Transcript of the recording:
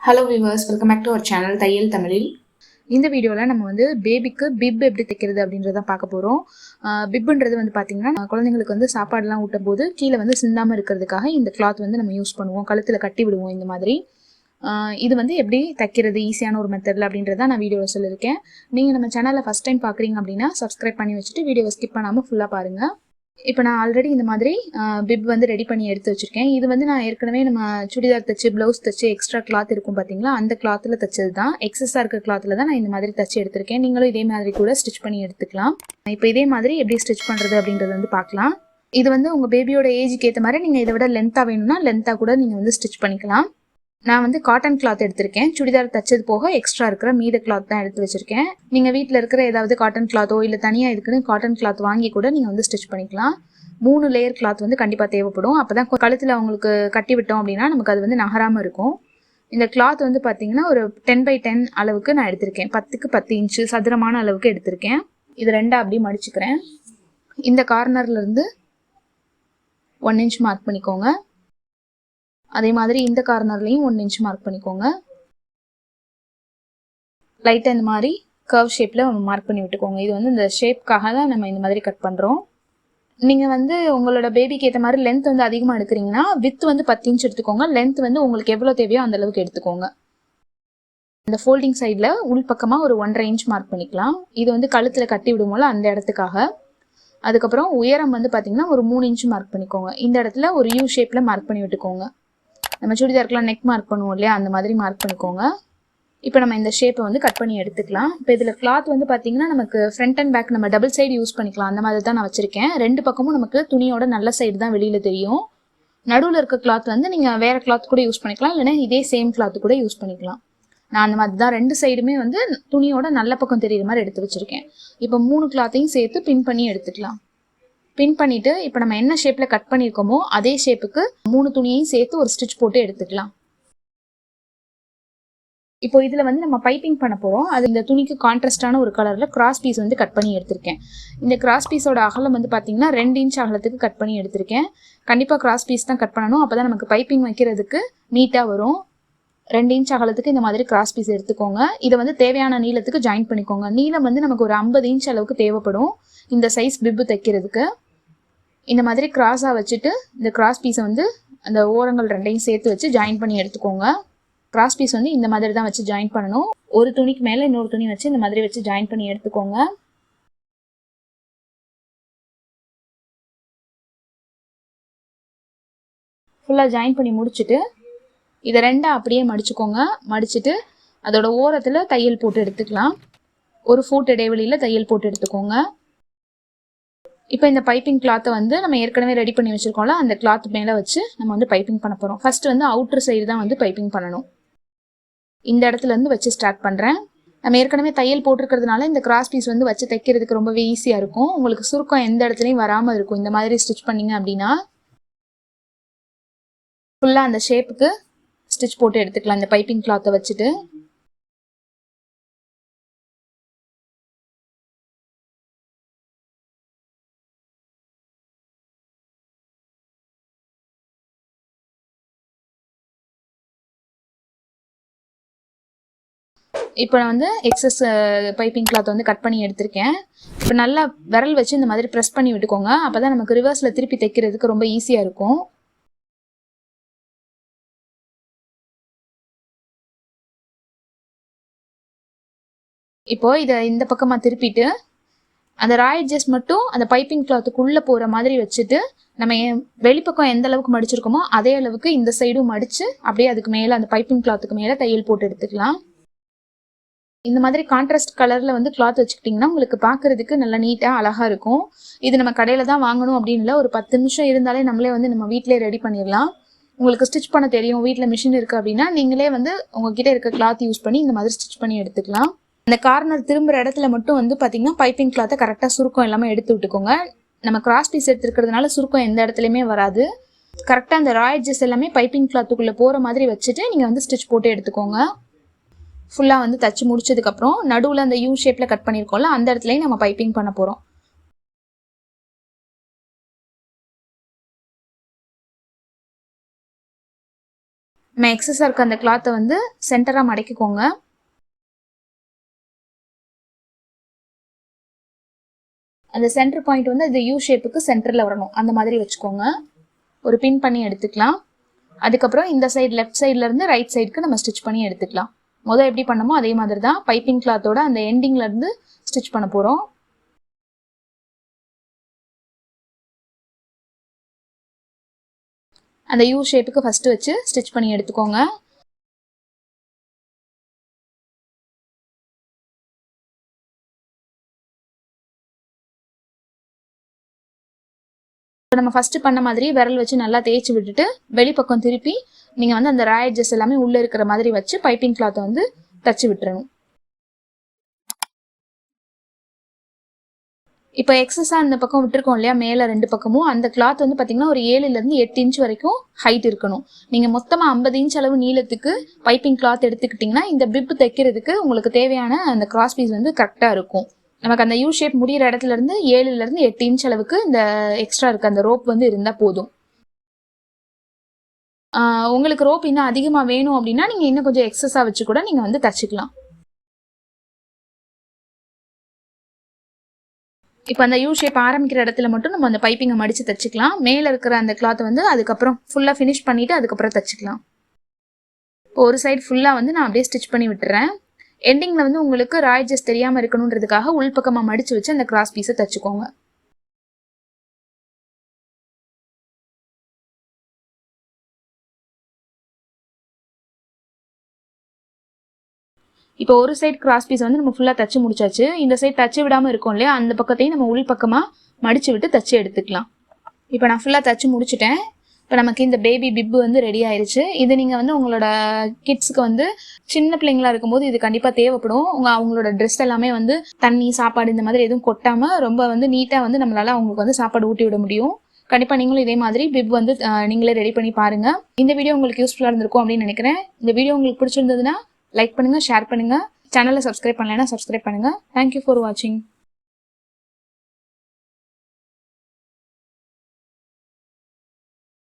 Hello viewers, welcome back to our channel Thaiyal Tamilil. இந்த வீடியோவில் நம்ம வந்து பேபிக்கு பிப் எப்படி தைக்கிறது அப்படின்றத பார்க்க போகிறோம். பிப்ன்றது வந்து பார்த்தீங்கன்னா குழந்தைங்களுக்கு வந்து சாப்பாடுலாம் ஊட்டும் போது கீழே வந்து சிந்தாமல் இருக்கிறதுக்காக இந்த கிளாத் வந்து நம்ம யூஸ் பண்ணுவோம், கழுத்தில் கட்டி விடுவோம் இந்த மாதிரி. இது வந்து எப்படி தைக்கிறது ஈஸியான ஒரு மெத்தடில் அப்படின்றத நான் வீடியோவில் சொல்லியிருக்கேன். நீங்கள் நம்ம சேனலில் ஃபஸ்ட் டைம் பார்க்குறீங்க அப்படின்னா சப்ஸ்கிரைப் பண்ணி வச்சுட்டு வீடியோவை ஸ்கிப் பண்ணாமல் ஃபுல்லாக பாருங்கள். இப்போ நான் ஆல்ரெடி இந்த மாதிரி பிப் வந்து ரெடி பண்ணி எடுத்து வச்சுருக்கேன். இது வந்து நான் ஏற்கனவே நம்ம சுடிதார் தைச்சு ப்ளவுஸ் தைச்சு எக்ஸ்ட்ரா கிளாத் இருக்கும் பார்த்தீங்களா, அந்த கிளாத்தில் தைச்சது தான். எக்ஸஸாக இருக்க கிளாத்தில் தான் நான் இந்த மாதிரி தைச்சு எடுத்திருக்கேன். நீங்களும் இதே மாதிரி கூட ஸ்டிச் பண்ணி எடுத்துக்கலாம். இப்போ இதே மாதிரி எப்படி ஸ்டிச் பண்ணுறது அப்படின்றத வந்து பார்க்கலாம். இது வந்து உங்கள் பேபியோட ஏஜுக்கு ஏற்ற மாதிரி நீங்கள் இதை விட லென்த்தாக வேணும்னா லென்த்தாக கூட நீங்கள் வந்து ஸ்டிச் பண்ணிக்கலாம். நான் வந்து காட்டன் கிளாத் எடுத்திருக்கேன். சுடிதார் தைச்சது போக எக்ஸ்ட்ரா இருக்கிற மீத கிளாத் தான் எடுத்து வச்சிருக்கேன். நீங்கள் வீட்டில் இருக்கிற ஏதாவது காட்டன் கிளாத்தோ இல்லை தனியாக இருக்குன்னு காட்டன் கிளாத் வாங்கி கூட நீங்கள் வந்து ஸ்டிச் பண்ணிக்கலாம். 3 லேயர் கிளாத் வந்து கண்டிப்பாக தேவைப்படும். அப்போ தான் கழுத்தில் அவங்களுக்கு கட்டி விட்டோம் அப்படின்னா நமக்கு அது வந்து நகராமல் இருக்கும். இந்த கிளாத் வந்து பார்த்தீங்கன்னா ஒரு 10x10 அளவுக்கு நான் எடுத்திருக்கேன். 10க்கு 10 இன்ச்சு சதுரமான அளவுக்கு எடுத்திருக்கேன். இது ரெண்டாக அப்படி மடிச்சுக்கிறேன். இந்த கார்னர்லேருந்து 1 இன்ச் மார்க் பண்ணிக்கோங்க. அதே மாதிரி இந்த கார்னர்லையும் 1 இன்ச் மார்க் பண்ணிக்கோங்க. லைட்டாக இந்த மாதிரி கர்வ் ஷேப்பில் மார்க் பண்ணி விட்டுக்கோங்க. இது வந்து இந்த ஷேப்காக தான் நம்ம இந்த மாதிரி கட் பண்ணுறோம். நீங்கள் வந்து உங்களோட பேபிக்கு ஏற்ற மாதிரி லென்த் வந்து அதிகமாக எடுக்கிறீங்கன்னா வித் வந்து 10 இன்ச் எடுத்துக்கோங்க. லென்த் வந்து உங்களுக்கு எவ்வளோ தேவையோ அந்த அளவுக்கு எடுத்துக்கோங்க. இந்த ஃபோல்டிங் சைடில் உள் பக்கமாக ஒரு 1.5 இன்ச் மார்க் பண்ணிக்கலாம். இது வந்து கழுத்தில் கட்டி விடுமோல அந்த இடத்துக்காக. அதுக்கப்புறம் உயரம் வந்து பார்த்தீங்கன்னா ஒரு 3 இன்ச் மார்க் பண்ணிக்கோங்க. இந்த இடத்துல ஒரு யூ ஷேப்பில் மார்க் பண்ணி விட்டுக்கோங்க. நம்ம சுடிதாருக்குலாம் நெக் மார்க் பண்ணுவோம் இல்லையா, அந்த மாதிரி மார்க் பண்ணிக்கோங்க. இப்போ நம்ம இந்த ஷேப்பை வந்து கட் பண்ணி எடுத்துக்கலாம். இப்போ இதில் கிளாத் வந்து பார்த்தீங்கன்னா நமக்கு ஃப்ரண்ட் அண்ட் பேக் நம்ம டபுள் சைடு யூஸ் பண்ணிக்கலாம். அந்த மாதிரி தான் நான் வச்சுருக்கேன். 2 பக்கமும் நமக்கு துணியோட நல்ல சைடு தான் வெளியில் தெரியும். நடுவில் இருக்க கிளாத் வந்து நீங்கள் வேறு கிளாத் கூட யூஸ் பண்ணிக்கலாம், இல்லைன்னா இதே சேம் கிளாத் கூட யூஸ் பண்ணிக்கலாம். நான் அந்த மாதிரி தான் 2 சைடுமே வந்து துணியோட நல்ல பக்கம் தெரியுற மாதிரி எடுத்து வச்சுருக்கேன். இப்போ 3 கிளாத்தையும் சேர்த்து பின் பண்ணி எடுத்துக்கலாம். பின் பண்ணிவிட்டு இப்போ நம்ம என்ன ஷேப்பில் கட் பண்ணியிருக்கோமோ அதே ஷேப்புக்கு 3 துணியையும் சேர்த்து ஒரு ஸ்டிச் போட்டு எடுத்துக்கலாம். இப்போ இதில் வந்து நம்ம பைப்பிங் பண்ண போகிறோம். அது இந்த துணிக்கு கான்ட்ராஸ்டான ஒரு கலரில் கிராஸ் பீஸ் வந்து கட் பண்ணி எடுத்திருக்கேன். இந்த கிராஸ் பீஸோட அகலம் வந்து பார்த்தீங்கன்னா 2 இன்ச் அகலத்துக்கு கட் பண்ணி எடுத்திருக்கேன். கண்டிப்பாக கிராஸ் பீஸ் தான் கட் பண்ணணும், அப்போ தான் நமக்கு பைப்பிங் வைக்கிறதுக்கு நீட்டாக வரும். 2 இன்ச் அகலத்துக்கு இந்த மாதிரி கிராஸ் பீஸ் எடுத்துக்கோங்க. இதை வந்து தேவையான நீளத்துக்கு ஜாயின் பண்ணிக்கோங்க. நீளம் வந்து நமக்கு ஒரு 50 இன்ச் அளவுக்கு தேவைப்படும் இந்த சைஸ் பிப்பு தைக்கிறதுக்கு. இந்த மாதிரி கிராஸாக வச்சுட்டு இந்த கிராஸ் பீஸை வந்து அந்த ஓரங்கள் 2ஐயும் சேர்த்து வச்சு ஜாயின் பண்ணி எடுத்துக்கோங்க. கிராஸ் பீஸ் வந்து இந்த மாதிரி தான் வச்சு ஜாயின் பண்ணணும். ஒரு துணிக்கு மேலே இன்னொரு துணி வச்சு இந்த மாதிரி வச்சு ஜாயின் பண்ணி எடுத்துக்கோங்க. ஃபுல்லாக ஜாயின் பண்ணி முடிச்சுட்டு இதை 2ஆக அப்படியே மடிச்சுக்கோங்க. மடிச்சுட்டு அதோட ஓரத்தில் தையல் போட்டு எடுத்துக்கலாம். ஒரு ஃபுட் இடைவெளியில் தையல் போட்டு எடுத்துக்கோங்க. இப்போ இந்த பைப்பிங் கிளாத்தை வந்து நம்ம ஏற்கனவே ரெடி பண்ணி வச்சுருக்கோம்ல, அந்த கிளாத் மேலே வச்சு நம்ம வந்து பைப்பிங் பண்ண போகிறோம். ஃபர்ஸ்ட் வந்து அவுட்டர் சைடு தான் வந்து பைப்பிங் பண்ணணும். இந்த இடத்துலேருந்து வச்சு ஸ்டார்ட் பண்ணுறேன். நம்ம ஏற்கனவே தையல் போட்டிருக்கிறதுனால இந்த கிராஸ் பீஸ் வந்து வச்சு தைக்கிறதுக்கு ரொம்பவே ஈஸியாக இருக்கும். உங்களுக்கு சுருக்கம் எந்த இடத்துலையும் வராமல் இருக்கும். இந்த மாதிரி ஸ்டிச் பண்ணிங்க அப்படின்னா ஃபுல்லாக அந்த ஷேப்புக்கு ஸ்டிச் போட்டு எடுத்துக்கலாம் இந்த பைப்பிங் கிளாத்தை வச்சுட்டு. இப்போ நான் வந்து எக்ஸஸ் பைப்பிங் கிளாத் வந்து கட் பண்ணி எடுத்திருக்கேன். இப்போ நல்லா விரல் வச்சு இந்த மாதிரி ப்ரெஸ் பண்ணி விட்டுக்கோங்க. அப்போ தான் நமக்கு ரிவர்ஸில் திருப்பி தைக்கிறதுக்கு ரொம்ப ஈஸியாக இருக்கும். இப்போ இதை இந்த பக்கமாக திருப்பிட்டு அந்த ராய் எட்ஜஸ் மட்டும் அந்த பைப்பிங் கிளாத்துக்குள்ளே போகிற மாதிரி வச்சுட்டு நம்ம வெளிப்பக்கம் எந்த அளவுக்கு மடிச்சிருக்கோமோ அதே அளவுக்கு இந்த சைடும் மடித்து அப்படியே அதுக்கு மேலே அந்த பைப்பிங் கிளாத்துக்கு மேலே தையல் போட்டு எடுத்துக்கலாம். இந்த மாதிரி கான்ட்ராஸ்ட் கலரில் வந்து கிளாத் வச்சுக்கிட்டிங்கன்னா உங்களுக்கு பார்க்குறதுக்கு நல்லா நீட்டாக அழகாக இருக்கும். இது நம்ம கடையில் தான் வாங்கணும் அப்படின்னு இல்லை, ஒரு 10 நிமிஷம் இருந்தாலே நம்மளே வந்து நம்ம வீட்டிலே ரெடி பண்ணிடலாம். உங்களுக்கு ஸ்டிச் பண்ண தெரியும், வீட்டில் மிஷின் இருக்குது அப்படின்னா நீங்களே வந்து உங்ககிட்ட இருக்க கிளாத் யூஸ் பண்ணி இந்த மாதிரி ஸ்டிச் பண்ணி எடுத்துக்கலாம். அந்த கார்னர் திரும்புகிற இடத்துல மட்டும் வந்து பார்த்தீங்கன்னா பைப்பிங் கிளாத்தை கரெக்டாக சுருக்கம் எல்லாமே எடுத்து விட்டுக்கோங்க. நம்ம கிராஸ் பீஸ் எடுத்துருக்கிறதுனால சுருக்கம் எந்த இடத்துலையுமே வராது. கரெக்டாக அந்த ராய் எட்ஜஸ் எல்லாமே பைப்பிங் கிளாத்துக்குள்ளே போகிற மாதிரி வச்சுட்டு நீங்கள் வந்து ஸ்டிச் போட்டு எடுத்துக்கோங்க. ஃபுல்லாக வந்து தச்சு முடிச்சதுக்கப்புறம் நடுவில் அந்த யூ ஷேப்பில் கட் பண்ணியிருக்கோம்ல, அந்த இடத்துலையும் நம்ம பைப்பிங் பண்ண போகிறோம். நம்ம எக்ஸஸாக இருக்க அந்த கிளாத்தை வந்து சென்டராக மடக்கிக்கோங்க. அந்த சென்டர் பாயிண்ட் வந்து அது யூ ஷேப்புக்கு சென்டரில் வரணும், அந்த மாதிரி வச்சுக்கோங்க. ஒரு பின் பண்ணி எடுத்துக்கலாம். அதுக்கப்புறம் இந்த சைடு லெஃப்ட் சைட்லேருந்து ரைட் சைடுக்கு நம்ம ஸ்டிச் பண்ணி எடுத்துக்கலாம். முதல் எப்படி பண்ணமோ அதே மாதிரி தான் பைப்பிங் கிளாத்தோட அந்த எண்டிங்லேருந்து ஸ்டிச் பண்ண போகிறோம். அந்த யூ ஷேப்புக்கு ஃபஸ்ட்டு வச்சு ஸ்டிச் பண்ணி எடுத்துக்கோங்க. நம்ம ஃபர்ஸ்ட் பண்ண மாதிரி விரல் வச்சு நல்லா தேய்ச்சி விட்டுட்டு வெளிப்பக்கம் திருப்பி நீங்கள் வந்து அந்த ராய் எட்ஜஸ் எல்லாமே உள்ளே இருக்கிற மாதிரி வச்சு பைப்பிங் கிளாத்தை வந்து தச்சு விட்டுறணும். இப்போ எக்ஸஸாக இந்த பக்கம் விட்டுருக்கோம் இல்லையா, மேலே 2 பக்கமும் அந்த கிளாத் வந்து பார்த்தீங்கன்னா ஒரு 7லேருந்து 8 இன்ச் வரைக்கும் ஹைட் இருக்கணும். நீங்கள் மொத்தமாக 50 இன்ச் அளவு நீளத்துக்கு பைப்பிங் கிளாத் எடுத்துக்கிட்டிங்கன்னா இந்த பிப் தைக்கிறதுக்கு உங்களுக்கு தேவையான அந்த கிராஸ் பீஸ் வந்து கரெக்டாக இருக்கும். நமக்கு அந்த யூ ஷேப் முடிகிற இடத்துலேருந்து 7லேருந்து 8 இன்ச் அளவுக்கு இந்த எக்ஸ்ட்ரா இருக்க அந்த ரோப் வந்து இருந்தால் போதும். உங்களுக்கு ரோப் இன்னும் அதிகமாக வேணும் அப்படின்னா நீங்கள் இன்னும் கொஞ்சம் எக்ஸஸாக வச்சு கூட நீங்கள் வந்து தச்சுக்கலாம். இப்போ அந்த யூ ஷேப் ஆரம்பிக்கிற இடத்துல மட்டும் நம்ம அந்த பைப்பிங்கை மடித்து தச்சுக்கலாம். மேலே இருக்கிற அந்த கிளாத்தை வந்து அதுக்கப்புறம் ஃபுல்லாக ஃபினிஷ் பண்ணிவிட்டு அதுக்கப்புறம் தச்சுக்கலாம். இப்போ ஒரு சைடு ஃபுல்லாக வந்து நான் அப்படியே ஸ்டிச் பண்ணி விட்டுறேன். எண்டிங்கில் வந்து உங்களுக்கு ராய் எட்ஜஸ் தெரியாமல் இருக்கணுன்றதுக்காக உள்பக்கமாக மடித்து வச்சு அந்த கிராஸ் பீஸை தச்சுக்கோங்க. இப்போ ஒரு சைடு கிராஸ் பீஸ் வந்து நம்ம ஃபுல்லாக தச்சு முடிச்சாச்சு. இந்த சைடு தச்சு விடாமல் இருக்கும் இல்லையா, அந்த பக்கத்தையும் நம்ம உள் பக்கமாக மடித்து விட்டு தச்சு எடுத்துக்கலாம். இப்போ நான் ஃபுல்லாக தச்சு முடிச்சுட்டேன். இப்போ நமக்கு இந்த பேபி பிப்பு வந்து ரெடி ஆயிடுச்சு. இது நீங்கள் வந்து உங்களோட கிட்ஸுக்கு வந்து சின்ன பிள்ளைங்களா இருக்கும்போது இது கண்டிப்பாக தேவைப்படும். அவங்களோட ட்ரெஸ் எல்லாமே வந்து தண்ணி சாப்பாடு இந்த மாதிரி எதுவும் கொட்டாமல் ரொம்ப வந்து நீட்டாக வந்து நம்மளால் அவங்களுக்கு வந்து சாப்பாடு ஊட்டி விட முடியும். கண்டிப்பாக நீங்களும் இதே மாதிரி பிப் வந்து நீங்களே ரெடி பண்ணி பாருங்கள். இந்த வீடியோ உங்களுக்கு யூஸ்ஃபுல்லாக இருந்திருக்கும் அப்படின்னு நினைக்கிறேன். இந்த வீடியோ உங்களுக்கு பிடிச்சிருந்ததுன்னா லைக் பண்ணுங்கள், ஷேர் பண்ணுங்கள். சேனலை சப்ஸ்கிரைப் பண்ணலைன்னா சப்ஸ்கிரைப் பண்ணுங்கள். தேங்க்யூ ஃபார் வாட்சிங்.